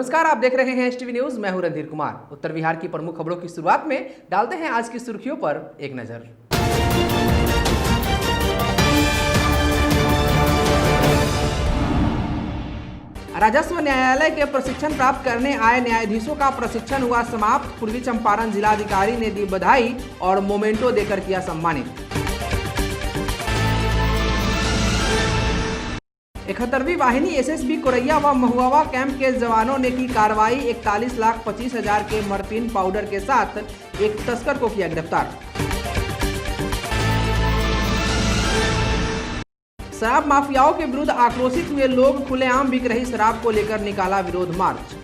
नमस्कार, आप देख रहे हैं एसटीवी न्यूज। मैं हूं रणधीर कुमार। उत्तर बिहार की प्रमुख खबरों की शुरुआत में डालते हैं आज की सुर्खियों पर एक नजर। राजस्व न्यायालय के प्रशिक्षण प्राप्त करने आए न्यायाधीशों का प्रशिक्षण हुआ समाप्त। पूर्वी चंपारण जिलाधिकारी ने दी बधाई और मोमेंटो देकर किया सम्मानित। 71वीं वाहिनी एसएसबी कोरैया व महुआ कैंप के जवानों ने की कार्रवाई। 41,25,000 के मॉर्फिन पाउडर के साथ एक तस्कर को किया गिरफ्तार। शराब माफियाओं के विरुद्ध आक्रोशित हुए लोग, खुलेआम बिक रही शराब को लेकर निकाला विरोध मार्च।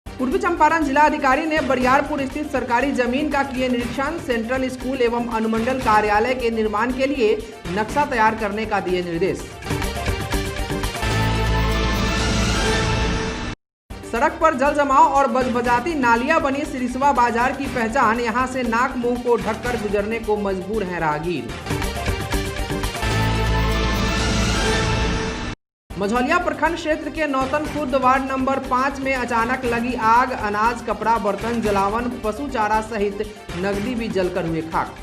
पूर्वी चंपारण जिलाधिकारी ने बरियारपुर स्थित सरकारी जमीन का किए निरीक्षण। सेंट्रल स्कूल एवं अनुमंडल कार्यालय के निर्माण के लिए नक्शा तैयार करने का दिए निर्देश। सड़क पर जल जमाव और बजबजाती नालियां बनी सिरिसवा बाजार की पहचान। यहां से नाक मुंह को ढककर गुजरने को मजबूर हैं राहगीर। मझौलिया प्रखंड क्षेत्र के नौतन खुर्द वार्ड नंबर 5 में अचानक लगी आग। अनाज, कपड़ा, बर्तन जलावन, पशु चारा सहित नकदी भी जलकर हुए खाक।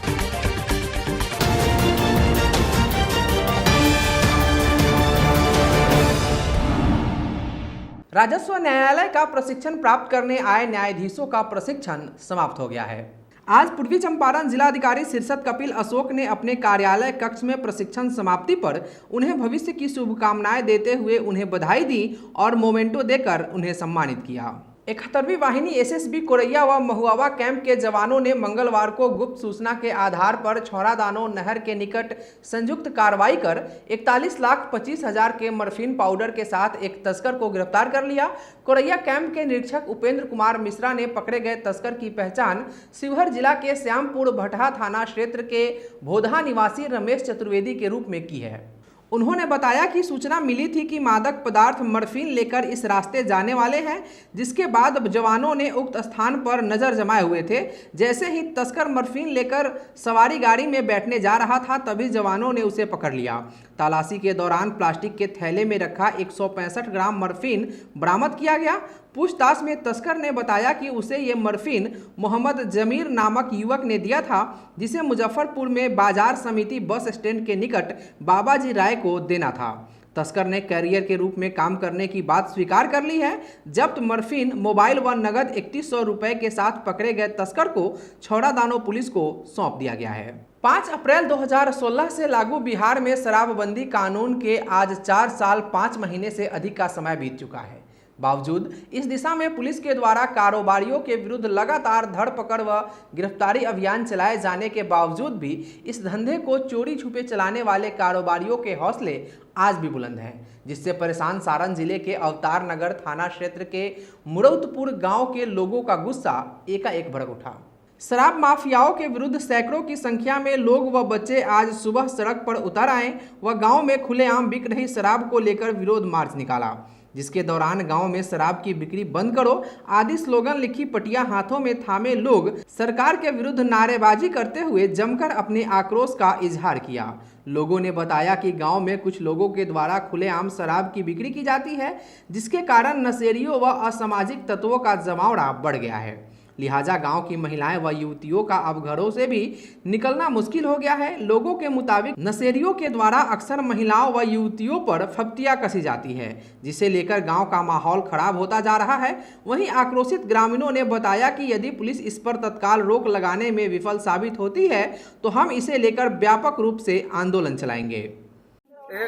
राजस्व न्यायालय का प्रशिक्षण प्राप्त करने आए न्यायाधीशों का प्रशिक्षण समाप्त हो गया है। आज पूर्वी चंपारण जिलाधिकारी शीर्षत कपिल अशोक ने अपने कार्यालय कक्ष में प्रशिक्षण समाप्ति पर उन्हें भविष्य की शुभकामनाएं देते हुए उन्हें बधाई दी और मोमेंटो देकर उन्हें सम्मानित किया। 71वीं वाहिनी एसएसबी कोरैया व महुआ कैंप के जवानों ने मंगलवार को गुप्त सूचना के आधार पर छौड़ादानो नहर के निकट संयुक्त कार्रवाई कर 41,25,000 के मॉर्फिन पाउडर के साथ एक तस्कर को गिरफ्तार कर लिया। कोरैया कैंप के निरीक्षक उपेंद्र कुमार मिश्रा ने पकड़े गए तस्कर की पहचान शिवहर जिला के श्यामपुर भटहा थाना क्षेत्र के भोदहा निवासी रमेश चतुर्वेदी के रूप में की है। उन्होंने बताया कि सूचना मिली थी कि मादक पदार्थ मॉर्फिन लेकर इस रास्ते जाने वाले हैं, जिसके बाद जवानों ने उक्त स्थान पर नजर जमाए हुए थे। जैसे ही तस्कर मॉर्फिन लेकर सवारी गाड़ी में बैठने जा रहा था, तभी जवानों ने उसे पकड़ लिया। तलाशी के दौरान प्लास्टिक के थैले में रखा 165 ग्राम मॉर्फिन बरामद किया गया। पूछताछ में तस्कर ने बताया कि उसे ये मॉर्फिन मोहम्मद जमीर नामक युवक ने दिया था, जिसे मुजफ्फरपुर में बाजार समिति बस स्टैंड के निकट बाबाजी राय को देना था। तस्कर ने कैरियर के रूप में काम करने की बात स्वीकार कर ली है। जब्त मॉर्फिन, मोबाइल व नगद 3100 रुपए के साथ पकड़े गए तस्कर को छौड़ादानो पुलिस को सौंप दिया गया है। 5 अप्रैल 2016 से लागू बिहार में शराबबंदी कानून के आज 4 साल 5 महीने से अधिक का समय बीत चुका है। बावजूद इस दिशा में पुलिस के द्वारा कारोबारियों के विरुद्ध लगातार धरपकड़ व गिरफ्तारी अभियान चलाए जाने के बावजूद भी इस धंधे को चोरी छुपे चलाने वाले कारोबारियों के हौसले आज भी बुलंद हैं, जिससे परेशान सारण जिले के अवतार नगर थाना क्षेत्र के मुरौतपुर गांव के लोगों का गुस्सा एकाएक भड़क उठा। शराब माफियाओं के विरुद्ध सैकड़ों की संख्या में लोग व बच्चे आज सुबह सड़क पर उतर आए व गांव में खुलेआम बिक रही शराब को लेकर विरोध मार्च निकाला, जिसके दौरान गांव में शराब की बिक्री बंद करो आदि स्लोगन लिखी पटिया हाथों में थामे लोग सरकार के विरुद्ध नारेबाजी करते हुए जमकर अपने आक्रोश का इजहार किया। लोगों ने बताया कि गांव में कुछ लोगों के द्वारा खुलेआम शराब की बिक्री की जाती है, जिसके कारण नशेड़ियों व असामाजिक तत्वों का जमावड़ा बढ़ गया है। लिहाजा गांव की महिलाएं व युवतियों का अब घरों से भी निकलना मुश्किल हो गया है। लोगों के मुताबिक नशेड़ियों के द्वारा अक्सर महिलाओं व युवतियों पर फप्तियां कसी जाती है, जिसे लेकर गांव का माहौल खराब होता जा रहा है। वहीं आक्रोशित ग्रामीणों ने बताया कि यदि पुलिस इस पर तत्काल रोक लगाने में विफल साबित होती है तो हम इसे लेकर व्यापक रूप से आंदोलन चलाएंगे।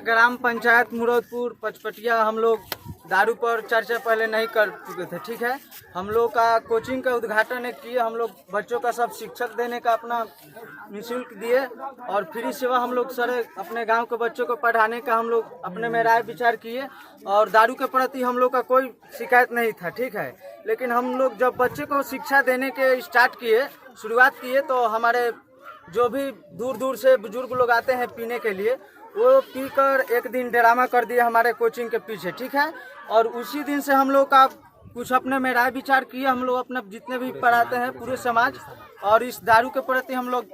ग्राम पंचायत मुरौतपुर पचपटिया हम लोग दारू पर चर्चा पहले नहीं कर चुके थे, ठीक है। हम लोग का कोचिंग का उद्घाटन किए, हम लोग बच्चों का सब शिक्षक देने का अपना निःशुल्क दिए और फ्री सेवा हम लोग सारे अपने गांव के बच्चों को पढ़ाने का हम लोग अपने में राय विचार किए और दारू के प्रति हम लोग का कोई शिकायत नहीं था, ठीक है। लेकिन हम लोग जब बच्चे को शिक्षा देने के स्टार्ट किए, शुरुआत किए, तो हमारे जो भी दूर दूर से बुजुर्ग लोग आते हैं पीने के लिए, वो पीकर एक दिन ड्रामा कर दिए हमारे कोचिंग के पीछे, ठीक है। और उसी दिन से हम लोग का कुछ अपने में राय विचार किए, हम लोग अपने जितने भी पढ़ाते हैं पूरे समाज, और इस दारू के प्रति हम लोग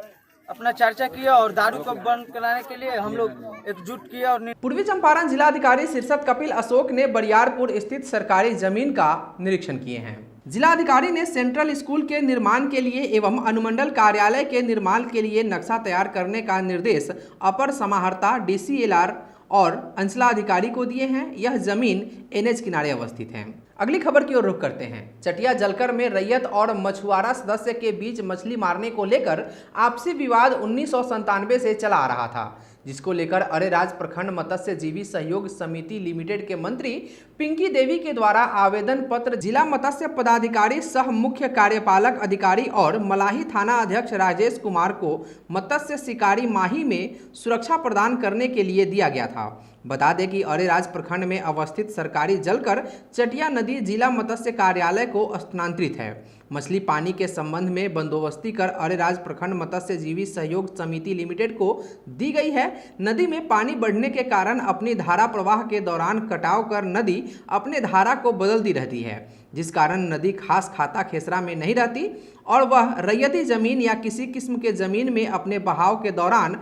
अपना चर्चा किया और दारू को बंद कराने के लिए हम लोग एकजुट किया और पूर्वी चंपारण जिलाधिकारी शीर्षत कपिल अशोक ने बरियारपुर स्थित सरकारी जमीन का निरीक्षण किए हैं। जिलाधिकारी ने सेंट्रल स्कूल के निर्माण के लिए एवं अनुमंडल कार्यालय के निर्माण के लिए नक्शा तैयार करने का निर्देश अपर समाहर्ता DCLR और अंचलाधिकारी को दिए हैं। यह जमीन NH किनारे अवस्थित है। अगली खबर की ओर रुख करते हैं। चटिया जलकर में रैयत और मछुआरा सदस्य के बीच मछली मारने को लेकर आपसी विवाद 1997 से चला आ रहा था, जिसको लेकर अरेराज प्रखंड मत्स्यजीवी सहयोग समिति लिमिटेड के मंत्री पिंकी देवी के द्वारा आवेदन पत्र जिला मत्स्य पदाधिकारी सह मुख्य कार्यपालक अधिकारी और मलाही थाना अध्यक्ष राजेश कुमार को मत्स्य शिकारी माही में सुरक्षा प्रदान करने के लिए दिया गया था। बता दें कि अरेराज प्रखंड में अवस्थित सरकारी जलकर चटिया नदी जिला मत्स्य कार्यालय को स्थानांतरित है। मछली पानी के संबंध में बंदोबस्ती कर अरेराज प्रखंड मत्स्यजीवी सहयोग समिति लिमिटेड को दी गई है। नदी में पानी बढ़ने के कारण अपनी धारा प्रवाह के दौरान कटाव कर नदी अपने धारा को बदलती रहती है, जिस कारण नदी खास खाता खेसरा में नहीं रहती और वह रैयती जमीन या किसी किस्म के जमीन में अपने बहाव के दौरान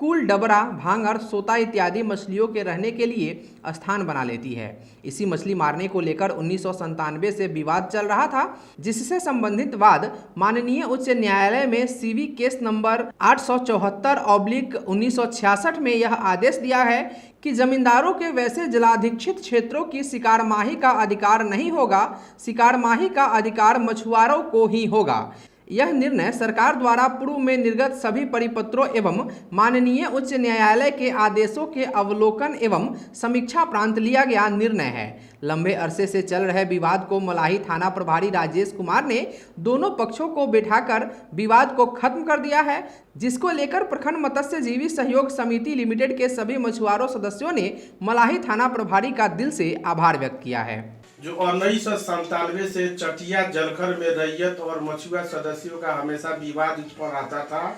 कुल, डबरा, भांगर, सोता इत्यादि मछलियों के रहने के लिए स्थान बना लेती है। इसी मछली मारने को लेकर 1997 से विवाद चल रहा था, जिससे संबंधित वाद माननीय उच्च न्यायालय में CV केस नंबर 874/1966 में यह आदेश दिया है कि जमींदारों के वैसे जलाधिक्षित क्षेत्रों की शिकारमाही का अधिकार नहीं होगा, शिकारमाही का अधिकार मछुआरों को ही होगा। यह निर्णय सरकार द्वारा पूर्व में निर्गत सभी परिपत्रों एवं माननीय उच्च न्यायालय के आदेशों के अवलोकन एवं समीक्षा प्रांत लिया गया निर्णय है। लंबे अरसे से चल रहे विवाद को मलाही थाना प्रभारी राजेश कुमार ने दोनों पक्षों को बैठाकर विवाद को खत्म कर दिया है, जिसको लेकर प्रखंड मत्स्यजीवी सहयोग समिति लिमिटेड के सभी मछुआरों सदस्यों ने मलाही थाना प्रभारी का दिल से आभार व्यक्त किया है। जो 1997 से चटिया जलकर में रैयत और मछुआ सदस्यों का हमेशा विवाद उत्पन्न आता था।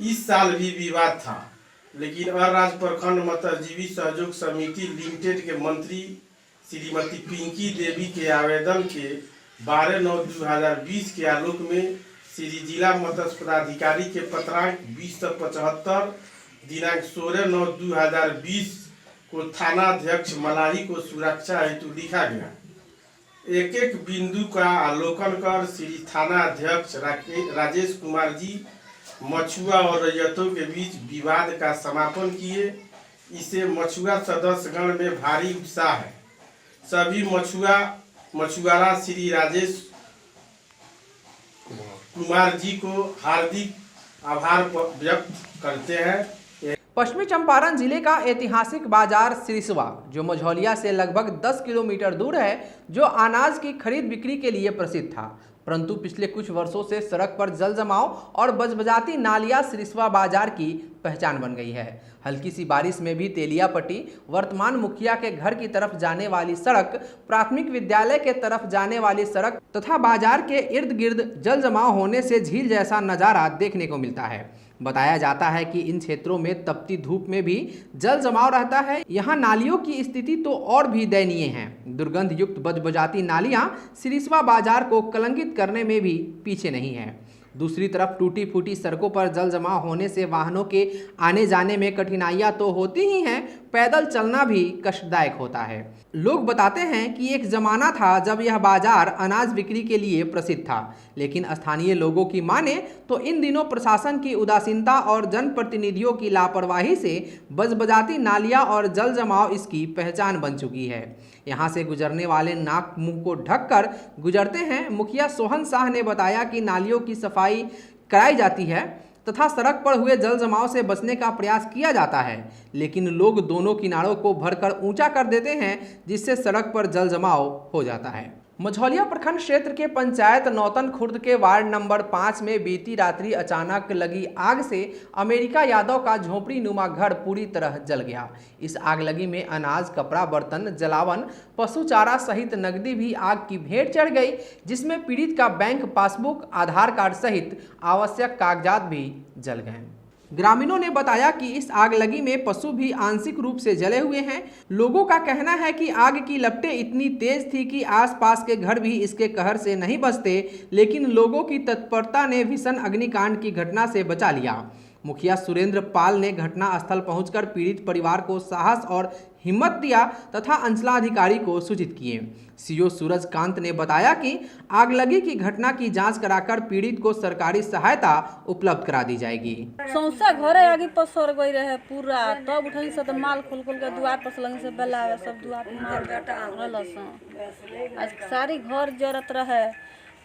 इस साल भी विवाद था, लेकिन अरेराज प्रखंड मत्स्यजीवी सहयोग समिति लिमिटेड के मंत्री श्रीमती पिंकी देवी के आवेदन के 12/9/2020 के आलोक में श्री जिला मत्स्य पदाधिकारी के पत्रांक 2075 दिनांक 16/9/2020 को थाना अध्यक्ष मलाही को सुरक्षा हेतु लिखा गया। एक एक बिंदु का अवलोकन कर श्री थाना अध्यक्ष राजेश कुमार जी मछुआ और रैयतों के बीच विवाद का समापन किए। इसे मछुआ सदस्यगण में भारी उत्साह है। सभी मछुआरा श्री राजेश कुमार जी को हार्दिक आभार व्यक्त करते हैं। पश्चिमी चंपारण जिले का ऐतिहासिक बाजार सिरिसवा, जो मझौलिया से लगभग 10 किलोमीटर दूर है, जो अनाज की खरीद बिक्री के लिए प्रसिद्ध था, परंतु पिछले कुछ वर्षों से सड़क पर जल जमाव और बजबजाती नालियां सिरिसवा बाजार की पहचान बन गई है। हल्की सी बारिश में भी तेलिया पट्टी, वर्तमान मुखिया के घर की तरफ जाने वाली सड़क, प्राथमिक विद्यालय के तरफ जाने वाली सड़क तथा बाजार के इर्द गिर्द जल जमाव होने से झील जैसा नज़ारा देखने को मिलता है। बताया जाता है कि इन क्षेत्रों में तपती धूप में भी जल जमाव रहता है। यहाँ नालियों की स्थिति तो और भी दयनीय है। दुर्गंध युक्त बजबजाती नालियाँ सिरिसवा बाजार को कलंकित करने में भी पीछे नहीं है। दूसरी तरफ टूटी फूटी सड़कों पर जल जमाव होने से वाहनों के आने जाने में कठिनाइयां तो होती ही हैं, पैदल चलना भी कष्टदायक होता है। लोग बताते हैं कि एक ज़माना था जब यह बाजार अनाज बिक्री के लिए प्रसिद्ध था, लेकिन स्थानीय लोगों की माने तो इन दिनों प्रशासन की उदासीनता और जनप्रतिनिधियों की लापरवाही से बजबजाती नालियां और जल जमाव इसकी पहचान बन चुकी है। यहाँ से गुजरने वाले नाक मुंह को ढककर गुजरते हैं। मुखिया सोहन शाह ने बताया कि नालियों की सफाई कराई जाती है तथा सड़क पर हुए जल जमाव से बचने का प्रयास किया जाता है, लेकिन लोग दोनों किनारों को भरकर ऊंचा कर देते हैं, जिससे सड़क पर जल जमाव हो जाता है। मझौलिया प्रखंड क्षेत्र के पंचायत नौतन खुर्द के वार्ड नंबर 5 में बीती रात्रि अचानक लगी आग से अमेरिका यादव का झोपड़ी नुमा घर पूरी तरह जल गया। इस आगलगी में अनाज, कपड़ा, बर्तन, जलावन, पशु चारा सहित नकदी भी आग की भेंट चढ़ गई, जिसमें पीड़ित का बैंक पासबुक, आधार कार्ड सहित आवश्यक कागजात भी जल गए। ग्रामीणों ने बताया कि इस आगलगी में पशु भी आंशिक रूप से जले हुए हैं। लोगों का कहना है कि आग की लपटें इतनी तेज थी कि आसपास के घर भी इसके कहर से नहीं बचते, लेकिन लोगों की तत्परता ने भीषण अग्निकांड की घटना से बचा लिया। मुखिया सुरेंद्र पाल ने घटनास्थल पहुंचकर पीड़ित परिवार को साहस और हिम्मत दिया तथा अंचलाधिकारी को सूचित किए। सीओ सूरजकांत ने बताया कि आगलगी की घटना की जांच कराकर पीड़ित को सरकारी सहायता उपलब्ध करा दी जाएगी। सौंसा घरे आगे पसर गई रहे पूरा, तब उठनी से तो माल खोल खोल के दुआर पर लगे से बेला सब दुआर पर आज सारी घर जरत रहे,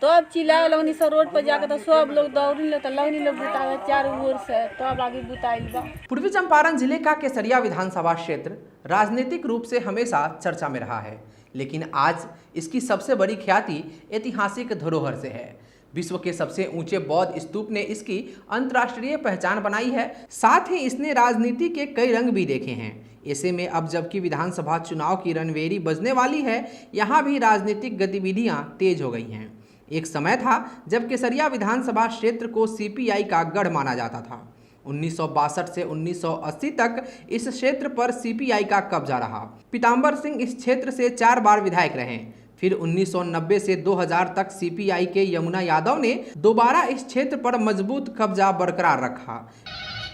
तब चिल्लाए लगनी से रोड पर जाकर तो सब लोग दौड़ी ले तो लगनी लोग बुतावे चारों ओर से, तब आगे बुताइल बा। पूर्वी चंपारण जिले का केसरिया विधानसभा क्षेत्र राजनीतिक रूप से हमेशा चर्चा में रहा है, लेकिन आज इसकी सबसे बड़ी ख्याति ऐतिहासिक धरोहर से है। विश्व के सबसे ऊंचे बौद्ध स्तूप ने इसकी अंतर्राष्ट्रीय पहचान बनाई है। साथ ही इसने राजनीति के कई रंग भी देखे हैं। ऐसे में अब जबकि विधानसभा चुनाव की रणवेरी बजने वाली है, यहाँ भी राजनीतिक गतिविधियां तेज हो गई हैं। एक समय था जब केसरिया विधानसभा क्षेत्र को सीपीआई का गढ़ माना जाता था। 1962 से 1980 तक इस क्षेत्र पर सीपीआई का कब्जा रहा। पीताम्बर सिंह इस क्षेत्र से 4 बार विधायक रहे। फिर 1990 से 2000 तक सीपीआई के यमुना यादव ने दोबारा इस क्षेत्र पर मजबूत कब्जा बरकरार रखा।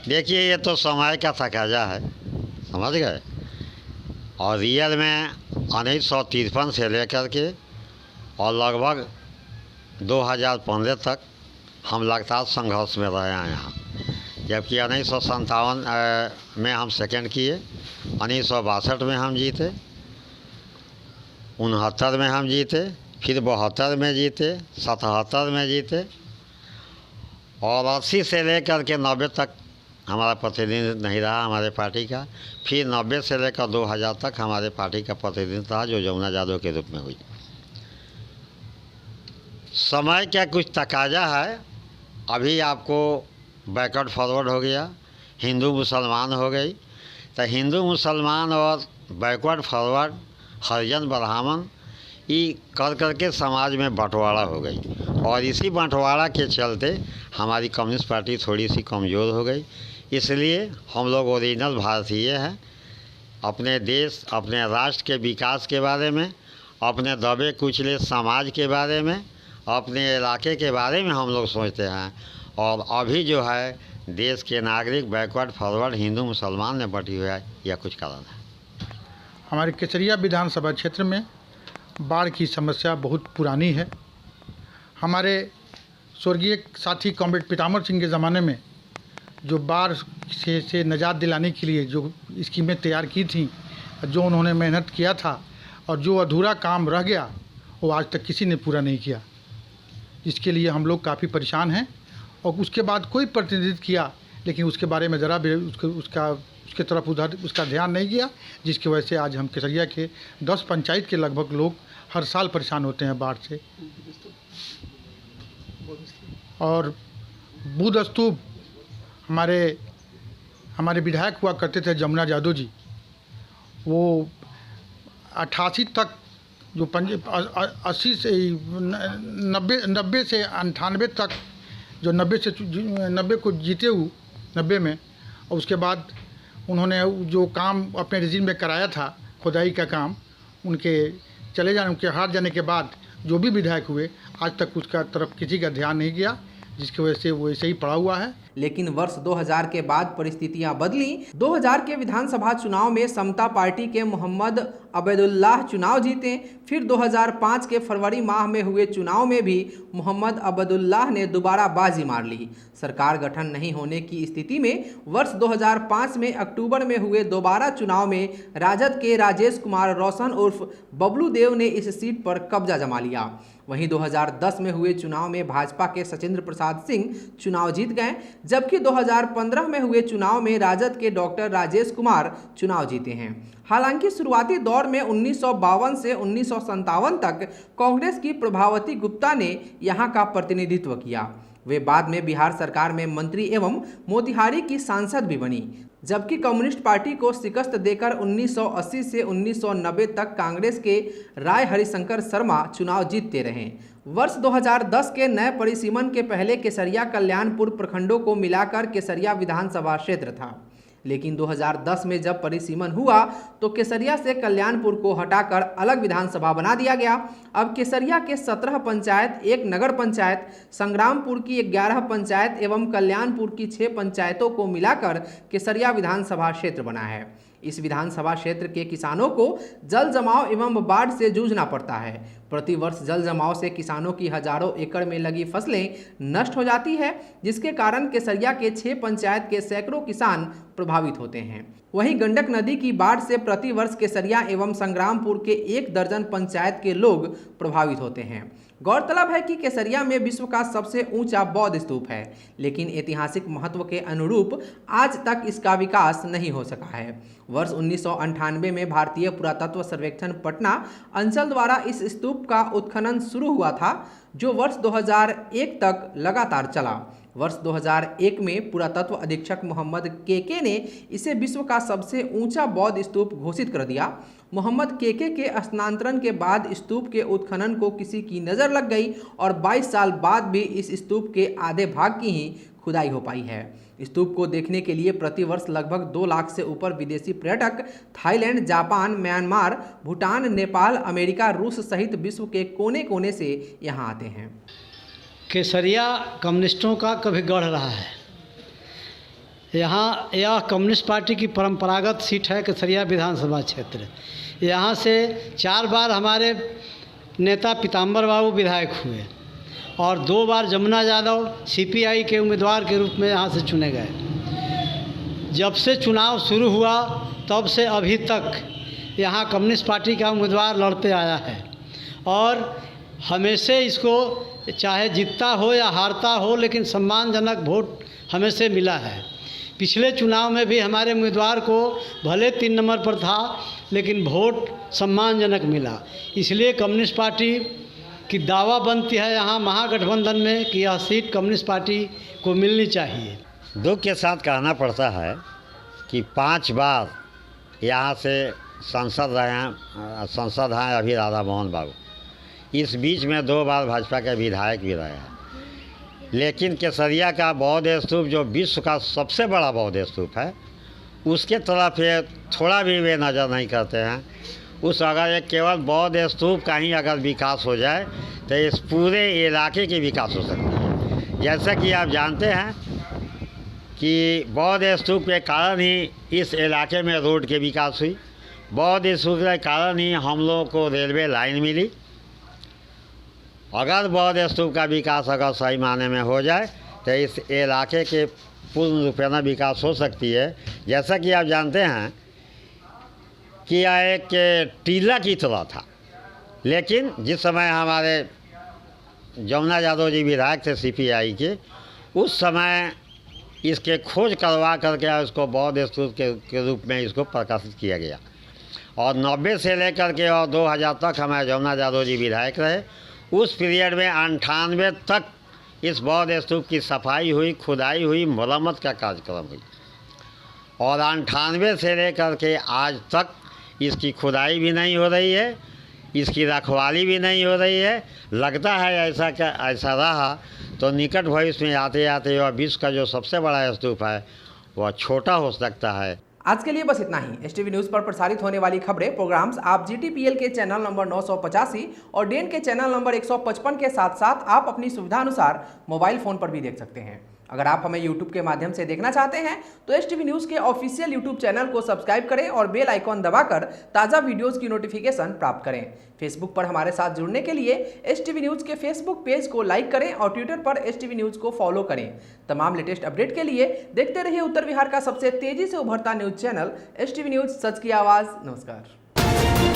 देखिए, ये तो समय का तकाजा है, समझ गए। और रियल में 1953 से लेकर के और लगभग 2015 तक हम लगातार संघर्ष में रहे हैं यहाँ। जबकि 1957 में हम सेकंड किए, 1962 में हम जीते, 69 में हम जीते, फिर 72 में जीते, 77 में जीते और 80 से लेकर के 90 तक हमारा प्रतिनिधित्व नहीं रहा हमारे पार्टी का। फिर 90 से लेकर 2000 तक हमारे पार्टी का प्रतिनिधित्व रहा, जो यमुना यादव के रूप में हुई। समय क्या कुछ तकाजा है। अभी आपको बैकवर्ड फॉरवर्ड हो गया, हिंदू मुसलमान हो गई, तो हिंदू मुसलमान और बैकवर्ड फॉरवर्ड, हरिजन ब्राह्मण ये कर करके समाज में बंटवारा हो गई। और इसी बंटवारा के चलते हमारी कम्युनिस्ट पार्टी थोड़ी सी कमज़ोर हो गई। इसलिए हम लोग ओरिजिनल भारतीय हैं। अपने देश, अपने राष्ट्र के विकास के बारे में, अपने दबे कुचले समाज के बारे में, अपने इलाके के बारे में हम लोग सोचते हैं। और अभी जो है देश के नागरिक बैकवर्ड फॉरवर्ड हिंदू मुसलमान में बटी हुई है, यह कुछ कारण है। हमारे केसरिया विधानसभा क्षेत्र में बाढ़ की समस्या बहुत पुरानी है। हमारे स्वर्गीय साथी कॉमरेड पीताम्बर सिंह के ज़माने में जो बाढ़ से निजात दिलाने के लिए जो स्कीमें तैयार की थी, जो उन्होंने मेहनत किया था और जो अधूरा काम रह गया वो आज तक किसी ने पूरा नहीं किया। इसके लिए हम लोग काफ़ी परेशान हैं। और उसके बाद कोई प्रतिनिधित्व किया, लेकिन उसके बारे में ज़रा भी उसके तरफ उधर उसका ध्यान नहीं किया, जिसकी वजह से आज हम केसरिया के 10 पंचायत के लगभग लोग हर साल परेशान होते हैं बाढ़ से। और बुद्ध स्तूप हमारे विधायक हुआ करते थे यमुना यादव जी, वो 88 तक जो 80 से 90 से 98 तक जो 90 को जीते हुए 90 में, और उसके बाद उन्होंने जो काम अपने रिजीम में कराया था खुदाई का काम, उनके चले जाने, उनके हार जाने के बाद जो भी विधायक हुए आज तक उसका तरफ किसी का ध्यान नहीं किया, जिसकी वजह से वो ऐसे ही पड़ा हुआ है। लेकिन वर्ष 2000 के बाद परिस्थितियां बदली। 2000 के विधानसभा चुनाव में समता पार्टी के मोहम्मद अबैदुल्लाह चुनाव जीते। फिर 2005 के फरवरी माह में हुए चुनाव में भी मोहम्मद अबैदुल्लाह ने दोबारा बाजी मार ली। सरकार गठन नहीं होने की स्थिति में वर्ष 2005 में अक्टूबर में हुए दोबारा चुनाव में राजद के राजेश कुमार रोशन उर्फ बबलू देव ने इस सीट पर कब्जा जमा लिया। वहीं 2010 में हुए चुनाव में भाजपा के सचिंद्र प्रसाद सिंह चुनाव जीत गए, जबकि 2015 में हुए चुनाव में राजद के डॉक्टर राजेश कुमार चुनाव जीते हैं। हालांकि शुरुआती दौर में 1952 से 1957 तक कांग्रेस की प्रभावती गुप्ता ने यहां का प्रतिनिधित्व किया। वे बाद में बिहार सरकार में मंत्री एवं मोतिहारी की सांसद भी बनी, जबकि कम्युनिस्ट पार्टी को शिकस्त देकर 1980 से 1990 तक कांग्रेस के राय हरिशंकर शर्मा चुनाव जीतते रहे। वर्ष 2010 के नए परिसीमन के पहले केसरिया कल्याणपुर प्रखंडों को मिलाकर केसरिया विधानसभा क्षेत्र था, लेकिन 2010 में जब परिसीमन हुआ तो केसरिया से कल्याणपुर को हटाकर अलग विधानसभा बना दिया गया। अब केसरिया के 17 पंचायत, एक नगर पंचायत, संग्रामपुर की 11 पंचायत एवं कल्याणपुर की 6 पंचायतों को मिलाकर केसरिया विधानसभा क्षेत्र बना है। इस विधानसभा क्षेत्र के किसानों को जल जमाव एवं बाढ़ से जूझना पड़ता है। प्रतिवर्ष जल जमाव से किसानों की हजारों एकड़ में लगी फसलें नष्ट हो जाती है, जिसके कारण केसरिया के 6 पंचायत के सैकड़ों किसान प्रभावित होते हैं। वहीं गंडक नदी की बाढ़ से प्रतिवर्ष केसरिया एवं संग्रामपुर के 1 दर्जन पंचायत के लोग प्रभावित होते हैं। गौरतलब है कि केसरिया में विश्व का सबसे ऊंचा बौद्ध स्तूप है, लेकिन ऐतिहासिक महत्व के अनुरूप आज तक इसका विकास नहीं हो सका है। वर्ष 1998 में भारतीय पुरातत्व सर्वेक्षण पटना अंचल द्वारा इस स्तूप का उत्खनन शुरू हुआ था, जो वर्ष 2001 तक लगातार चला। वर्ष 2001 में पुरातत्व अधीक्षक मोहम्मद केके ने इसे विश्व का सबसे ऊंचा बौद्ध स्तूप घोषित कर दिया। मोहम्मद केके के स्थानांतरण के बाद स्तूप के उत्खनन को किसी की नज़र लग गई और 22 साल बाद भी इस स्तूप के आधे भाग की ही खुदाई हो पाई है। स्तूप को देखने के लिए प्रतिवर्ष लगभग 2 लाख से ऊपर विदेशी पर्यटक Thailand, Japan, Myanmar, Bhutan, Nepal, America, रूस सहित विश्व के कोने कोने से यहाँ आते हैं। केसरिया कम्युनिस्टों का कभी गढ़ रहा है। यहाँ यह कम्युनिस्ट पार्टी की परंपरागत सीट है केसरिया विधानसभा क्षेत्र। यहाँ से 4 बार हमारे नेता पीताम्बर बाबू विधायक हुए और 2 बार जमुना यादव सीपीआई के उम्मीदवार के रूप में यहाँ से चुने गए। जब से चुनाव शुरू हुआ तब से अभी तक यहाँ कम्युनिस्ट पार्टी का उम्मीदवार लड़ते आया है और हमेशा इसको चाहे जीतता हो या हारता हो, लेकिन सम्मानजनक वोट हमें से मिला है। पिछले चुनाव में भी हमारे उम्मीदवार को भले 3 नंबर पर था, लेकिन वोट सम्मानजनक मिला। इसलिए कम्युनिस्ट पार्टी की दावा बनती है यहाँ महागठबंधन में कि यह सीट कम्युनिस्ट पार्टी को मिलनी चाहिए। दुख के साथ कहना पड़ता है कि 5 बार यहाँ से सांसद हैं अभी राधा मोहन बाबू। इस बीच में 2 बार भाजपा के विधायक भी रहे हैं, लेकिन केसरिया का बौद्ध स्तूप जो विश्व का सबसे बड़ा बौद्ध स्तूप है, उसके तरफ ये थोड़ा भी वे नज़र नहीं करते हैं। अगर एक केवल बौद्ध स्तूप का ही अगर विकास हो जाए तो इस पूरे इलाके की विकास हो सकता है। जैसा कि आप जानते हैं कि बौद्ध स्तूप के कारण ही इस इलाके में रोड के विकास हुई, बौद्ध स्तूप के कारण ही हम लोगों को रेलवे लाइन मिली। अगर बौद्ध स्तूप का विकास अगर सही माने में हो जाए तो इस इलाके के पूर्ण रूपेण विकास हो सकती है। जैसा कि आप जानते हैं कि यह एक टीला की तरह था, लेकिन जिस समय हमारे जमुना यादव जी विधायक थे सीपीआई के, उस समय इसके खोज करवा करके उसको बौद्ध स्तूप के रूप में इसको प्रकाशित किया गया और 90 से लेकर के और 2000 तक हमारे जमुना यादव जी विधायक रहे। उस पीरियड में 98 तक इस बौद्ध स्तूप की सफाई हुई, खुदाई हुई, मरम्मत का कार्यक्रम हुई और 98 से लेकर के आज तक इसकी खुदाई भी नहीं हो रही है, इसकी रखवाली भी नहीं हो रही है। लगता है ऐसा रहा तो निकट भविष्य में आते आते वह विश्व का जो सबसे बड़ा स्तूप है वह छोटा हो सकता है। आज के लिए बस इतना ही। एसटीवी न्यूज़ पर प्रसारित होने वाली खबरें, प्रोग्राम्स आप जीटीपीएल के चैनल नंबर 985 और डेन के चैनल नंबर 155 के साथ साथ आप अपनी सुविधा अनुसार मोबाइल फ़ोन पर भी देख सकते हैं। अगर आप हमें यूट्यूब के माध्यम से देखना चाहते हैं तो एसटीवी न्यूज़ के ऑफिशियल यूट्यूब चैनल को सब्सक्राइब करें और बेल आइकॉन दबाकर ताज़ा वीडियोस की नोटिफिकेशन प्राप्त करें। फेसबुक पर हमारे साथ जुड़ने के लिए एसटीवी न्यूज़ के फेसबुक पेज को लाइक करें और ट्विटर पर एसटीवी न्यूज़ को फॉलो करें। तमाम लेटेस्ट अपडेट के लिए देखते रहिए उत्तर बिहार का सबसे तेजी से उभरता न्यूज़ चैनल एसटीवी न्यूज़, सच की आवाज़। नमस्कार।